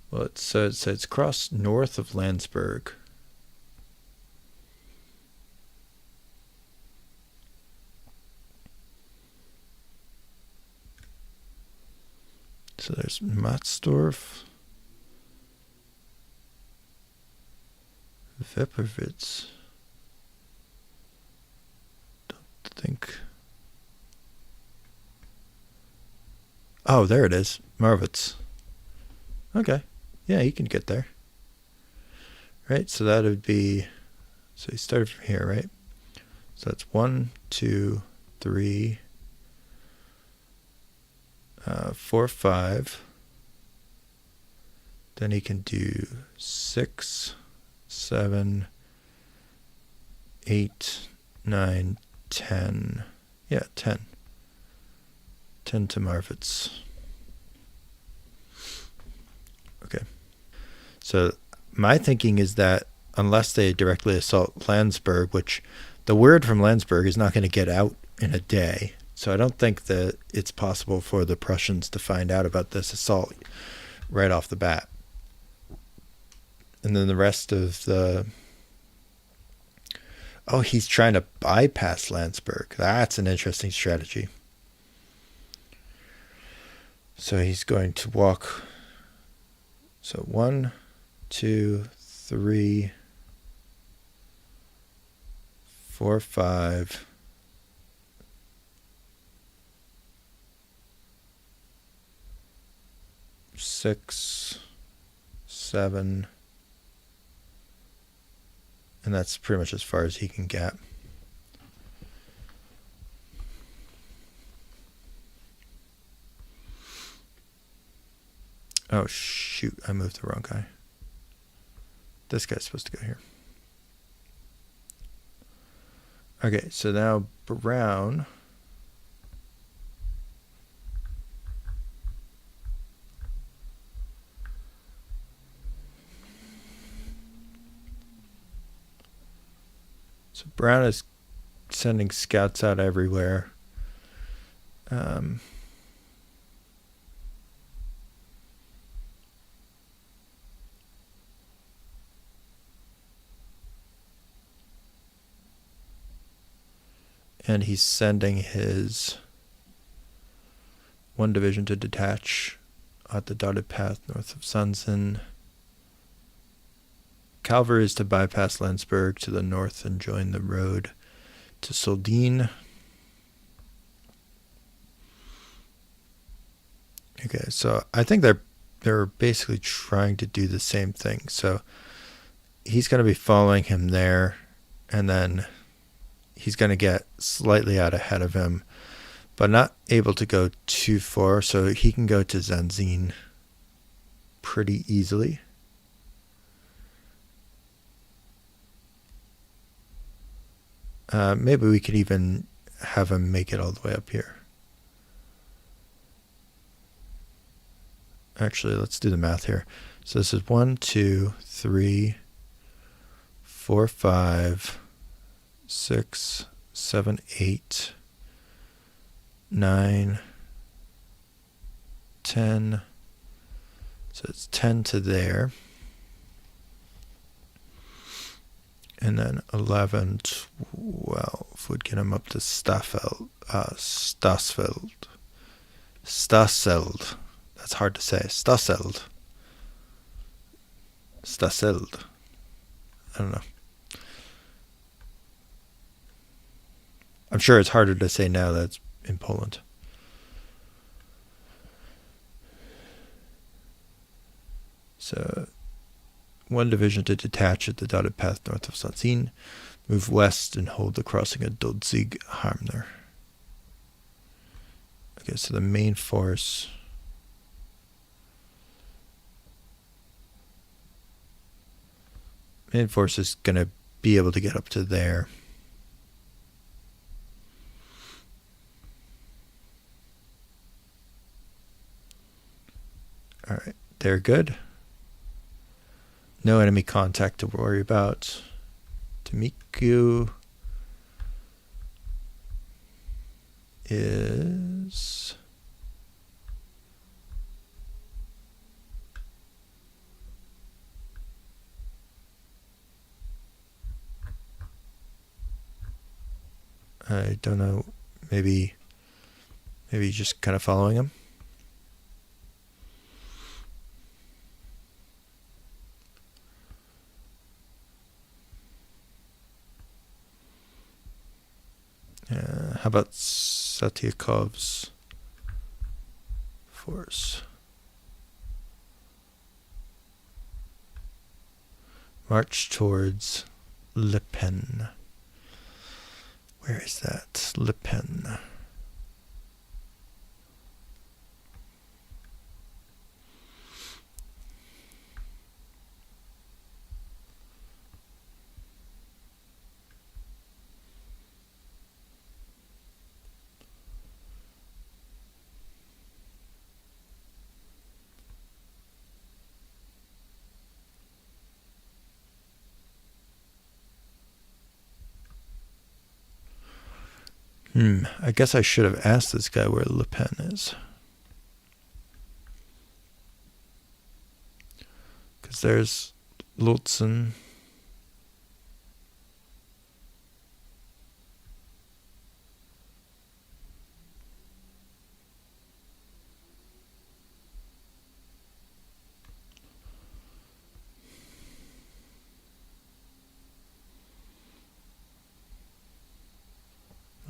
Well, it says it's across north of Landsberg. So there's Matzdorf, Wepperwitz. Don't think. Oh, there it is. Marwitz. Okay. Yeah, he can get there. Right, so that would be, so he started from here, right? So that's 1, 2, 3, 4, 5. Then he can do 6, 7, 8, 9, 10. Yeah, 10. 10 to Marwitz. Okay. So my thinking is that unless they directly assault Landsberg, which the word from Landsberg is not going to get out in a day, so I don't think that it's possible for the Prussians to find out about this assault right off the bat. And then the rest of the... Oh, he's trying to bypass Landsberg. That's an interesting strategy. So he's going to walk... So 1, 2, 3, 4, 5. Six, 7, and that's pretty much as far as he can get. Oh shoot, I moved the wrong guy. This guy's supposed to go here. Okay, so now Brown. So Brown is sending scouts out everywhere. And he's sending his 1 division to detach at the dotted path north of Sansen. Cavalry is to bypass Landsberg to the north and join the road to Soldin. Okay, so I think they're basically trying to do the same thing. So he's going to be following him there, and then he's going to get slightly out ahead of him, but not able to go too far, so he can go to Zanzin pretty easily. Maybe we could even have him make it all the way up here. Actually, let's do the math here. So this is 1, 2, 3, 4, 5, 6, 7, 8, 9, 10. So it's 10 to there. And then 11, 12 would get him up to Stassfeld. That's hard to say. Stassfeld. I don't know. I'm sure it's harder to say now that's in Poland. So, one division to detach at the dotted path north of Sachsen, move west and hold the crossing at Dodzig-Harmner. Okay, so the main force is going to be able to get up to there. All right, they're good. No enemy contact to worry about. Tamiku is... I don't know, maybe just kind of following him. How about Satyakov's force? March towards Le Pen. Where is that? Le Pen. I guess I should have asked this guy where Le Pen is. Because there's Lutzen.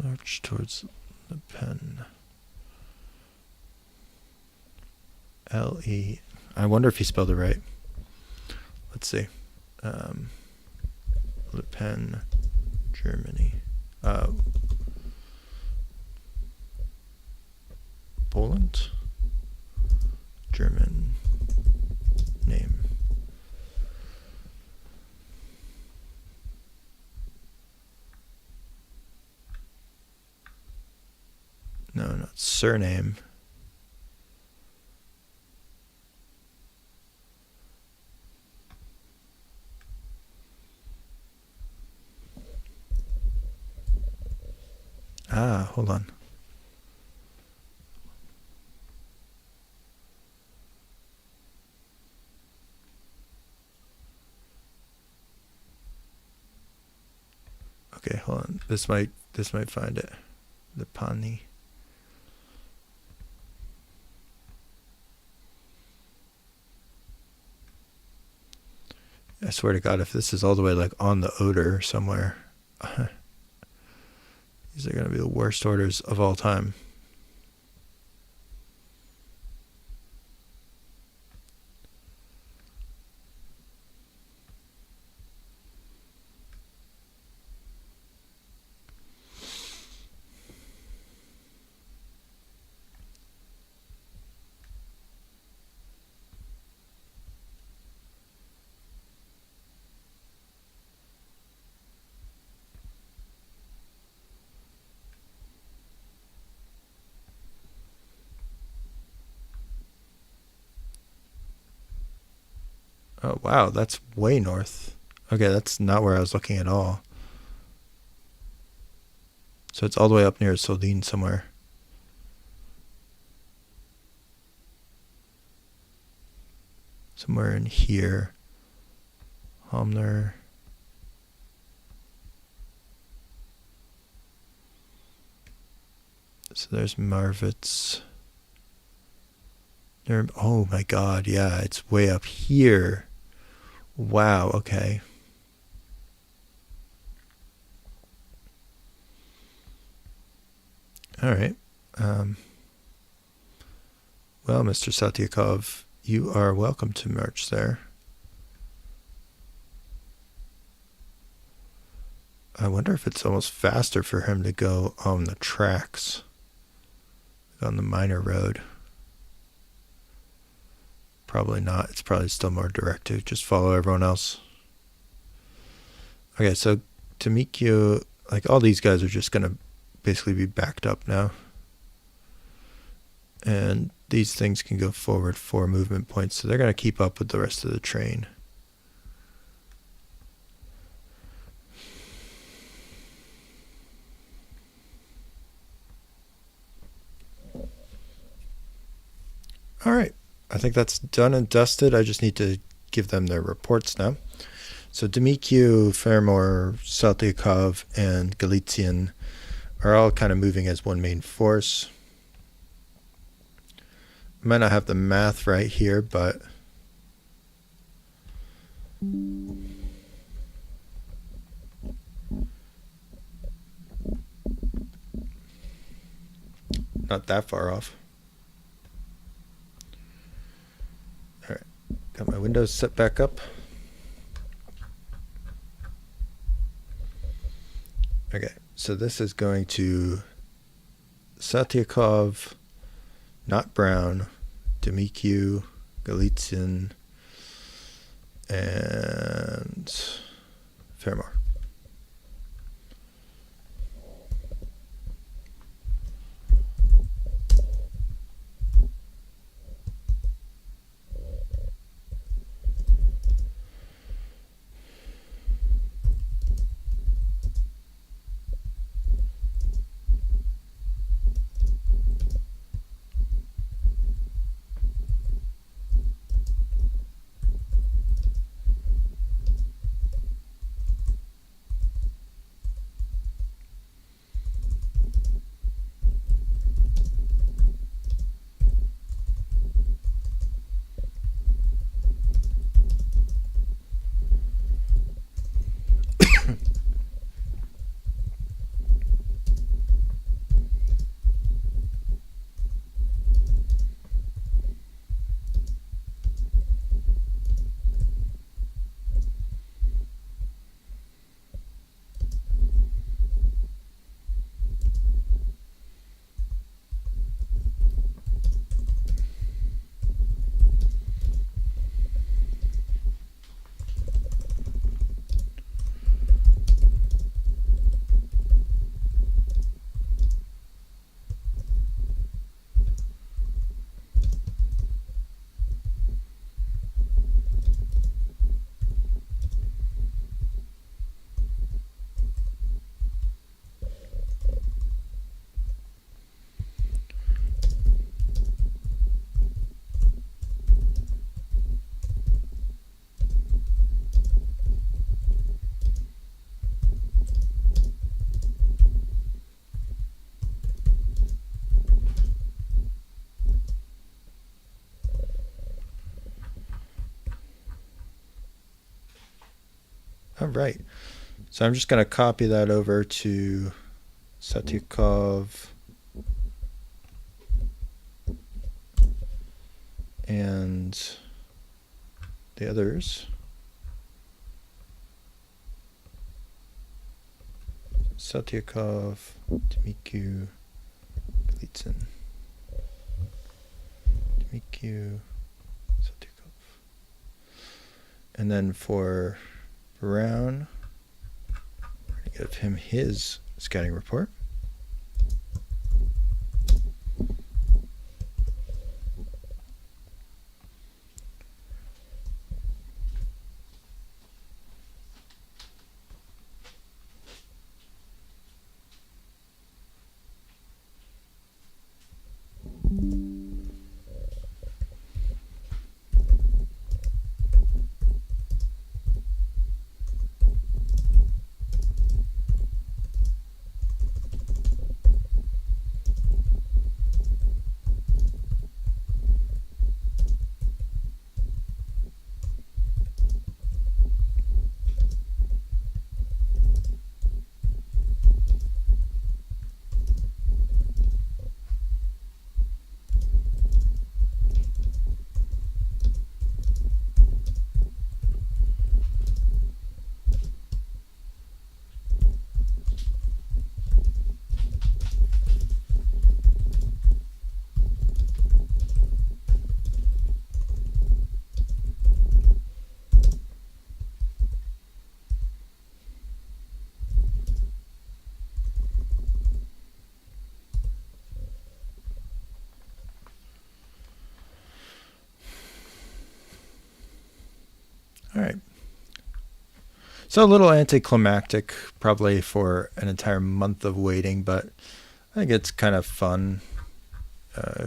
March towards Le Pen. L-E. I wonder if he spelled it right. Let's see. Le Pen, Germany. Poland? German name. No, not surname. Hold on. Okay, hold on. This might find it. The Pani. I swear to God, if this is all the way like on the Oder somewhere, these are going to be the worst orders of all time. Oh, wow, that's way north. Okay, that's not where I was looking at all. So it's all the way up near Soldin somewhere. Somewhere in here. Homner. So there's Marvitz. Oh my god, yeah, it's way up here. Wow, okay. Alright. Well, Mr. Satyakov, you are welcome to march there. I wonder if it's almost faster for him to go on the tracks, on the minor road. Probably not. It's probably still more direct to just follow everyone else. Okay, so to meet you, like all these guys are just going to basically be backed up now. And these things can go forward 4 movement points, so they're going to keep up with the rest of the train. All right, I think that's done and dusted. I just need to give them their reports now. So Demikiu, Fermor, Saltykov, and Galician are all kind of moving as one main force. I might not have the math right here, but not that far off. All right, got my windows set back up. Okay, so this is going to Satyakov, not Brown, Demikiu, Galician, and Fermor. All right. So I'm just going to copy that over to Satyakov and the others. Satyakov, Demikiu, Galician. Demikiu, Satyakov. And then for Brown, we're going to give him his scouting report. All right. So a little anticlimactic, probably for an entire month of waiting, but I think it's kind of fun.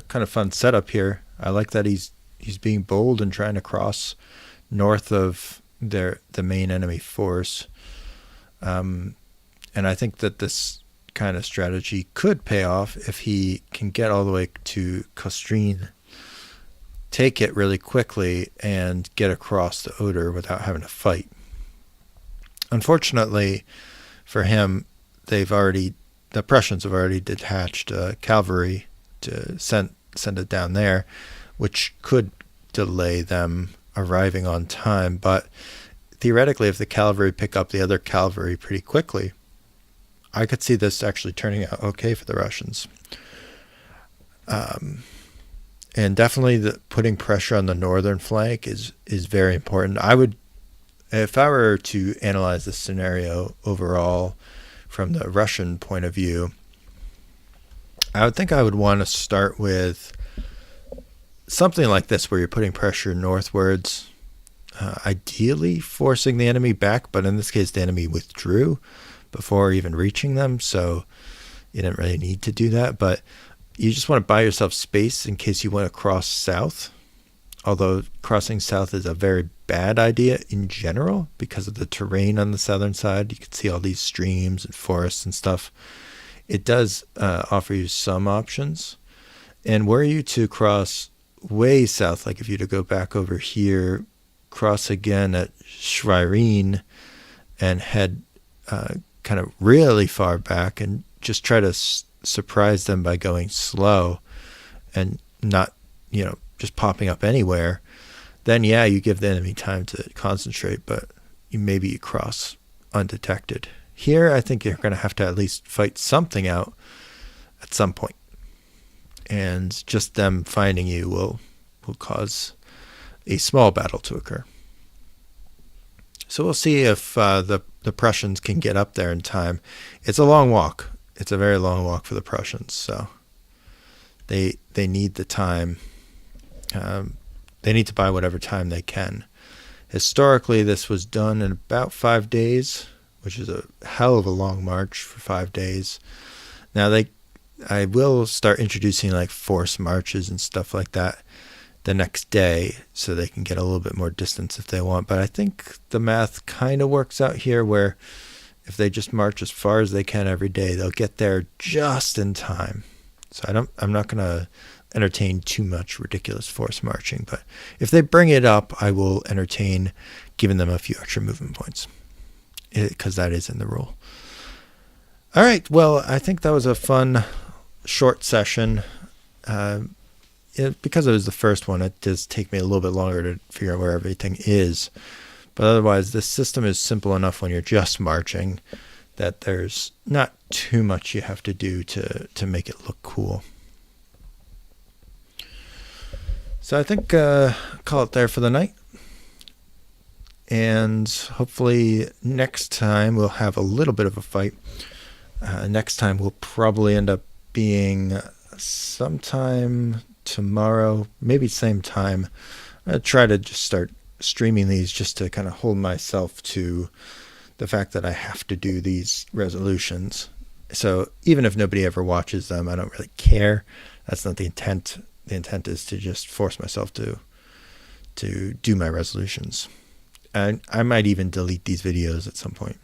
Kind of fun setup here. I like that he's being bold and trying to cross north of the main enemy force. And I think that this kind of strategy could pay off if he can get all the way to Kostrine, take it really quickly, and get across the Oder without having to fight. Unfortunately for him, the Prussians have already detached cavalry to send it down there, which could delay them arriving on time. But theoretically, if the cavalry pick up the other cavalry pretty quickly, I could see this actually turning out okay for the Russians. And definitely putting pressure on the northern flank is very important. If I were to analyze this scenario overall from the Russian point of view, I would think I would want to start with something like this, where you're putting pressure northwards, ideally forcing the enemy back, but in this case the enemy withdrew before even reaching them, so you didn't really need to do that. But you just want to buy yourself space in case you want to cross south, although crossing south is a very bad idea in general because of the terrain on the southern side. You can see all these streams and forests and stuff. It does offer you some options. And were you to cross way south, like if you to go back over here, cross again at Schwerin and head kind of really far back and just try to surprise them by going slow and not, just popping up anywhere, then yeah, you give the enemy time to concentrate, but maybe you cross undetected. Here, I think you're going to have to at least fight something out at some point. And just them finding you will cause a small battle to occur. So we'll see if the Prussians can get up there in time. It's a long walk. It's a very long walk for the Prussians, so they need the time. They need to buy whatever time they can. Historically, this was done in about 5 days, which is a hell of a long march for 5 days. Now, I will start introducing like forced marches and stuff like that the next day so they can get a little bit more distance if they want. But I think the math kind of works out here, where if they just march as far as they can every day, they'll get there just in time. So I'm not going to entertain too much ridiculous forced marching, but if they bring it up, I will entertain giving them a few extra movement points, because that is in the rule. All right, well, I think that was a fun short session. Because it was the first one, it does take me a little bit longer to figure out where everything is, but otherwise this system is simple enough when you're just marching that there's not too much you have to do to make it look cool. So I think call it there for the night. And hopefully next time we'll have a little bit of a fight. Next time will probably end up being sometime tomorrow, maybe same time. I'll try to just start streaming these just to kind of hold myself to the fact that I have to do these resolutions. So even if nobody ever watches them, I don't really care. That's not the intent. The intent is to just force myself to do my resolutions. And I might even delete these videos at some point.